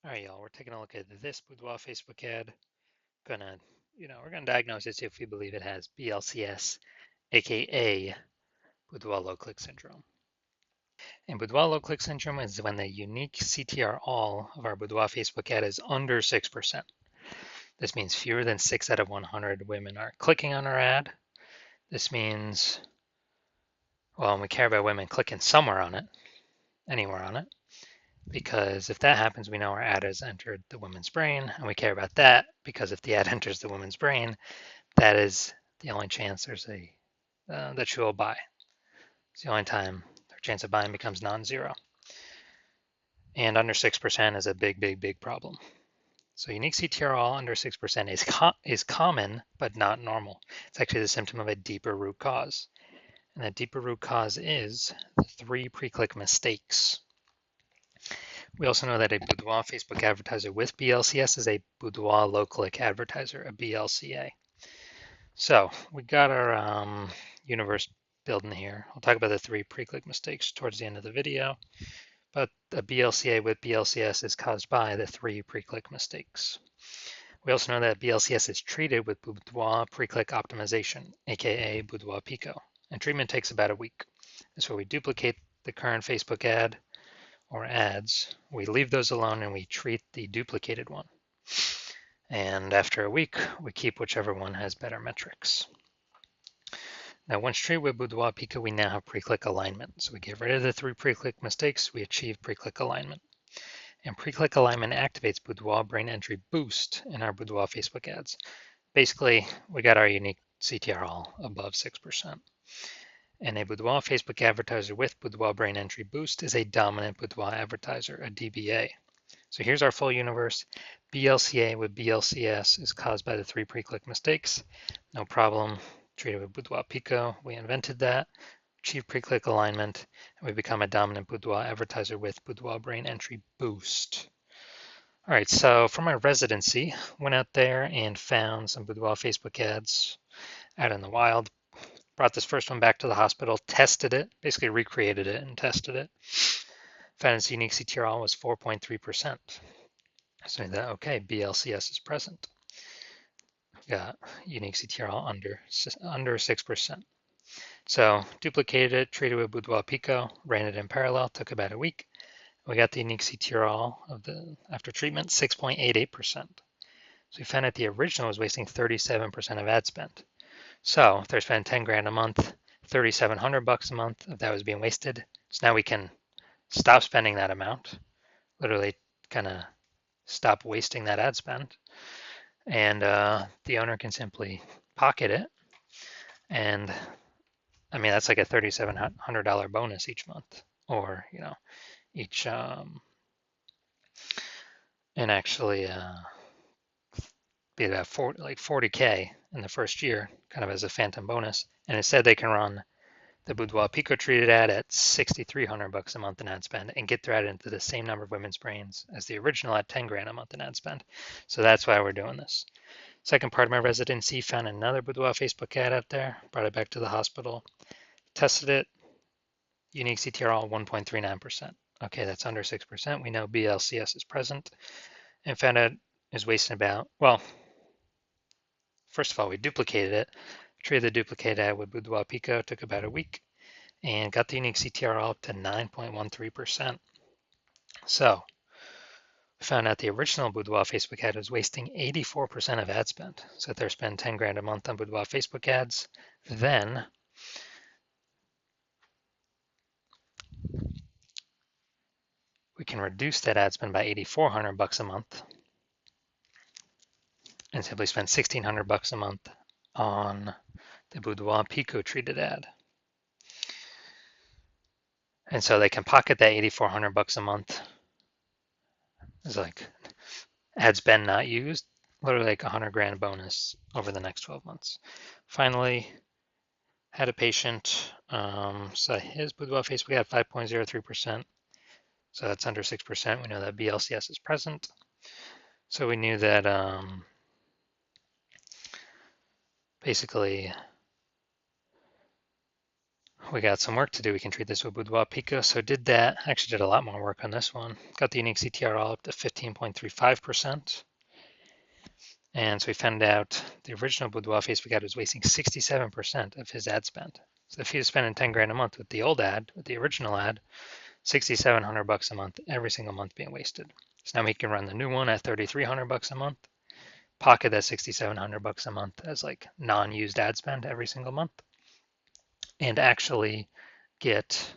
All right, y'all, we're taking a look at this Boudoir Facebook ad. We're gonna diagnose it, see if we believe it has BLCS, aka Boudoir low click syndrome. And Boudoir low click syndrome is when the unique CTR all of our Boudoir Facebook ad is under 6%. This means fewer than 6 out of 100 women are clicking on our ad. This means, well, we care about women clicking somewhere on it, anywhere on it, because if that happens, we know our ad has entered the woman's brain, and we care about that because if the ad enters the woman's brain, that is the only chance that she will buy. It's the only time her chance of buying becomes non-zero. And under 6% is a big, big, big problem. So unique CTR all under 6% is common, but not normal. It's actually the symptom of a deeper root cause. And that deeper root cause is the 3 pre-click mistakes. We also know that a Boudoir Facebook advertiser with BLCS is a Boudoir low-click advertiser, a BLCA. So we got our universe building here. I'll talk about the 3 pre-click mistakes towards the end of the video, but a BLCA with BLCS is caused by the 3 pre-click mistakes. We also know that BLCS is treated with Boudoir pre-click optimization, aka Boudoir Pico, and treatment takes about a week. That's where we duplicate the current Facebook ad or ads, we leave those alone and we treat the duplicated one. And after a week, we keep whichever one has better metrics. Now, once treated with Boudoir Pico, we now have pre-click alignment. So we get rid of the 3 pre-click mistakes, we achieve pre-click alignment. And pre-click alignment activates Boudoir brain entry boost in our Boudoir Facebook ads. Basically, we got our unique CTR all above 6%. And a Boudoir Facebook advertiser with Boudoir brain entry boost is a dominant Boudoir advertiser, a DBA. So here's our full universe. BLCA with BLCS is caused by the 3 pre-click mistakes. No problem. Treated with Boudoir Pico. We invented that. Achieve pre-click alignment. And we become a dominant Boudoir advertiser with Boudoir brain entry boost. All right, so for my residency, went out there and found some Boudoir Facebook ads out in the wild. Brought this first one back to the hospital, tested it, basically recreated it and tested it. Found its unique CTR was 4.3%. So that, okay, BLCS is present. Got unique CTR under 6%. So duplicated it, treated with Boudoir Pico, ran it in parallel, took about a week. We got the unique CTR of the after treatment, 6.88%. So we found that the original was wasting 37% of ad spend. So if they're spending 10 grand a month, 3,700 bucks a month of that was being wasted. So now we can stop spending that amount, literally kind of stop wasting that ad spend. And the owner can simply pocket it. And I mean, that's like a $3,700 bonus each month, or, each, and actually be about 40K in the first year, kind of as a phantom bonus. And instead they can run the Boudoir Pico treated ad at 6,300 bucks a month in ad spend and get their ad into the same number of women's brains as the original at 10 grand a month in ad spend. So that's why we're doing this. Second part of my residency, found another Boudoir Facebook ad out there, brought it back to the hospital, tested it, unique CTR all 1.39%. Okay, that's under 6%. We know BLCS is present, and found out is wasting about, well, first of all, we duplicated it, treated the duplicated ad with Boudoir Pico, took about a week, and got the unique CTR all up to 9.13%. So we found out the original Boudoir Facebook ad was wasting 84% of ad spend. So if they're spending 10 grand a month on Boudoir Facebook ads, then we can reduce that ad spend by 8,400 bucks a month and simply spend 1,600 bucks a month on the Boudoir Pico treated ad. And so they can pocket that 8,400 bucks a month. It's like ad spend not used, literally like 100 grand bonus over the next 12 months. Finally, had a patient, so his Boudoir Facebook had 5.03%. So that's under 6%. We know that BLCS is present. So we knew that basically we got some work to do. We can treat this with Boudoir Pico. So did that. Actually did a lot more work on this one. Got the unique CTR all up to 15.35%. And so we found out the original Boudoir Facebook ad was wasting 67% of his ad spend. So if he was spending 10 grand a month with the old ad, with the original ad, 6,700 bucks a month, every single month being wasted. So now he can run the new one at 3,300 bucks a month, pocket that 6,700 bucks a month as like non-used ad spend every single month, and actually get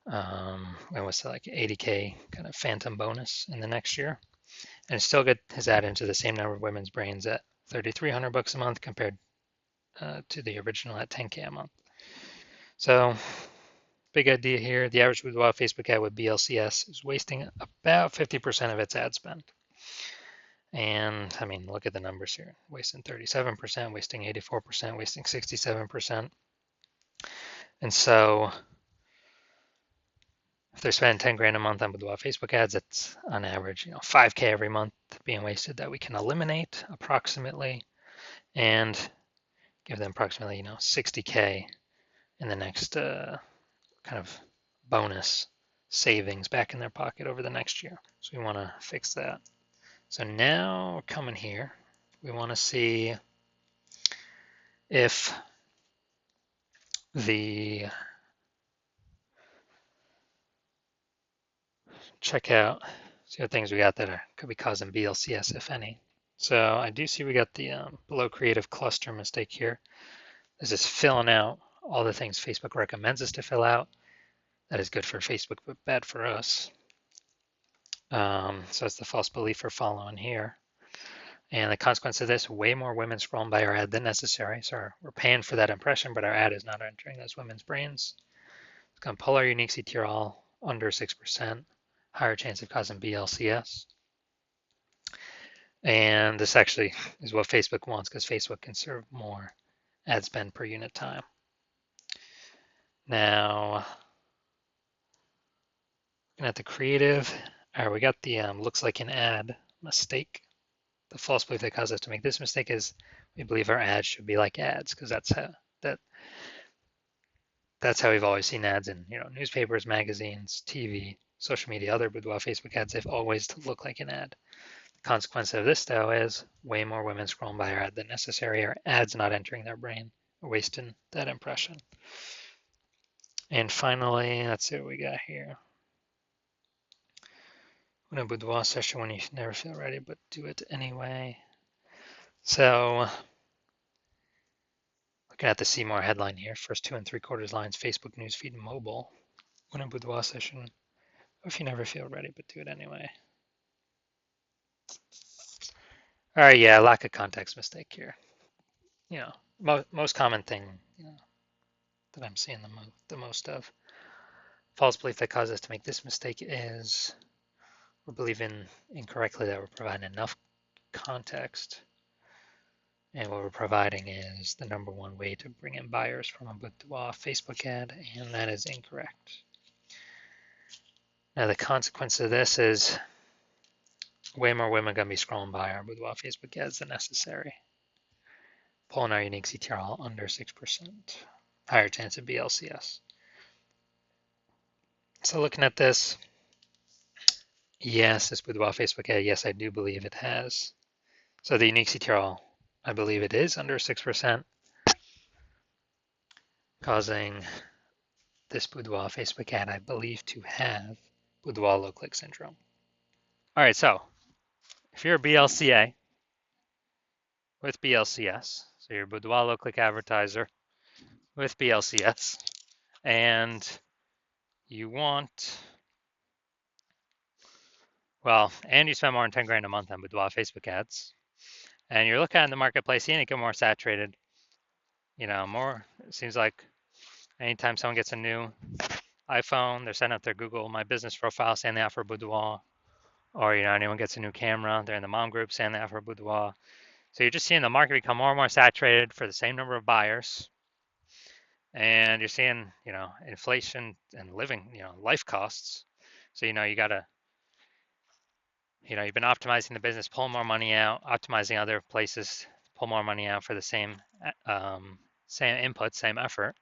what's that, like 80K kind of phantom bonus in the next year, and still get his ad into the same number of women's brains at 3,300 bucks a month compared to the original at 10K a month. So big idea here. The average Boudoir Facebook ad with BLCS is wasting about 50% of its ad spend. And I mean, look at the numbers here. Wasting 37%, wasting 84%, wasting 67%. And so if they're spending 10 grand a month on Boudoir Facebook ads, it's on average, 5K every month being wasted that we can eliminate approximately and give them approximately, 60K in the next kind of bonus savings back in their pocket over the next year. So we want to fix that. So now we're coming here. We want to see if the check out, see what things we got that could be causing BLCS, if any. So I do see we got the below creative cluster mistake here. This is filling out all the things Facebook recommends us to fill out. That is good for Facebook, but bad for us. So it's the false belief we're following here. And the consequence of this, way more women scrolling by our ad than necessary. So we're paying for that impression, but our ad is not entering those women's brains. It's going to pull our unique CTR all under 6%, higher chance of causing BLCS. And this actually is what Facebook wants because Facebook can serve more ad spend per unit time. Now, looking at the creative, all right, we got the looks like an ad mistake. The false belief that caused us to make this mistake is we believe our ads should be like ads because that's how we've always seen ads in newspapers, magazines, TV, social media, other Boudoir Facebook ads. They've always looked like an ad. The consequence of this though is way more women scrolling by our ad than necessary. Our ads not entering their brain, wasting that impression. And finally, let's see what we got here. In a Boudoir session when you never feel ready, but do it anyway. So looking at the see more headline here, first 2 3/4 lines, Facebook newsfeed mobile. When a Boudoir session, if you never feel ready, but do it anyway. All right, yeah, lack of context mistake here. Most common thing that I'm seeing the most of. False belief that causes us to make this mistake is we're believing incorrectly that we're providing enough context. And what we're providing is the number one way to bring in buyers from a Boudoir Facebook ad, and that is incorrect. Now the consequence of this is way more women are going to be scrolling by our Boudoir Facebook ads than necessary. Pulling our unique CTR all under 6%. Higher chance of BLCS. So looking at this, yes, this Boudoir Facebook ad, yes, I do believe it has. So the unique CTR all, I believe it is under 6%, causing this Boudoir Facebook ad, I believe, to have Boudoir low click syndrome. All right, so if you're a BLCA with BLCS, so you're a Boudoir low click advertiser with BLCS, and you want, and you spend more than 10 grand a month on Boudoir Facebook ads, and you're looking at the marketplace, seeing it get more saturated, it seems like anytime someone gets a new iPhone, they're setting up their Google My Business profile saying they offer Boudoir, or anyone gets a new camera, they're in the mom group saying they offer Boudoir. So you're just seeing the market become more and more saturated for the same number of buyers. And you're seeing, inflation and living, life costs. So, you gotta, you've been optimizing the business, pull more money out, optimizing other places, pull more money out for the same input, same effort.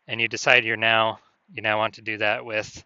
and you decide you now want to do that with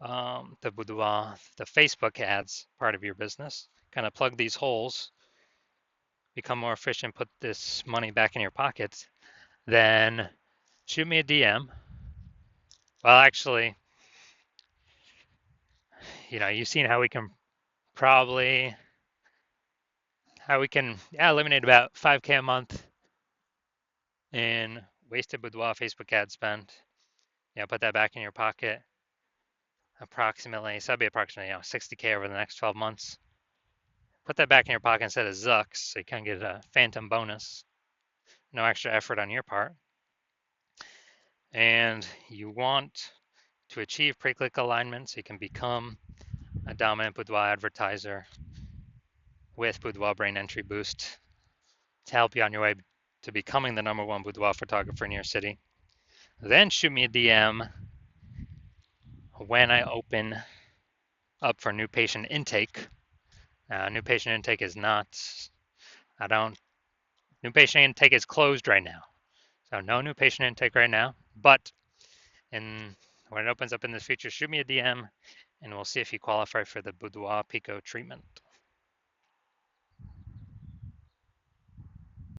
the Boudoir, the Facebook ads part of your business, kind of plug these holes, become more efficient, put this money back in your pockets, then shoot me a DM. Well, actually, you've seen how we can probably eliminate about 5K a month in wasted Boudoir Facebook ad spend. Put that back in your pocket. Approximately, so that'd be approximately 60K over the next 12 months. Put that back in your pocket instead of Zucks, so you can get a phantom bonus. No extra effort on your part. And you want to achieve pre-click alignment so you can become a dominant Boudoir advertiser with Boudoir Brain Entry Boost to help you on your way to becoming the #1 boudoir photographer in your city. Then shoot me a DM when I open up for new patient intake. New patient intake is not, new patient intake is closed right now. So no new patient intake right now, but when it opens up in the future, shoot me a DM and we'll see if you qualify for the Boudoir Pico treatment.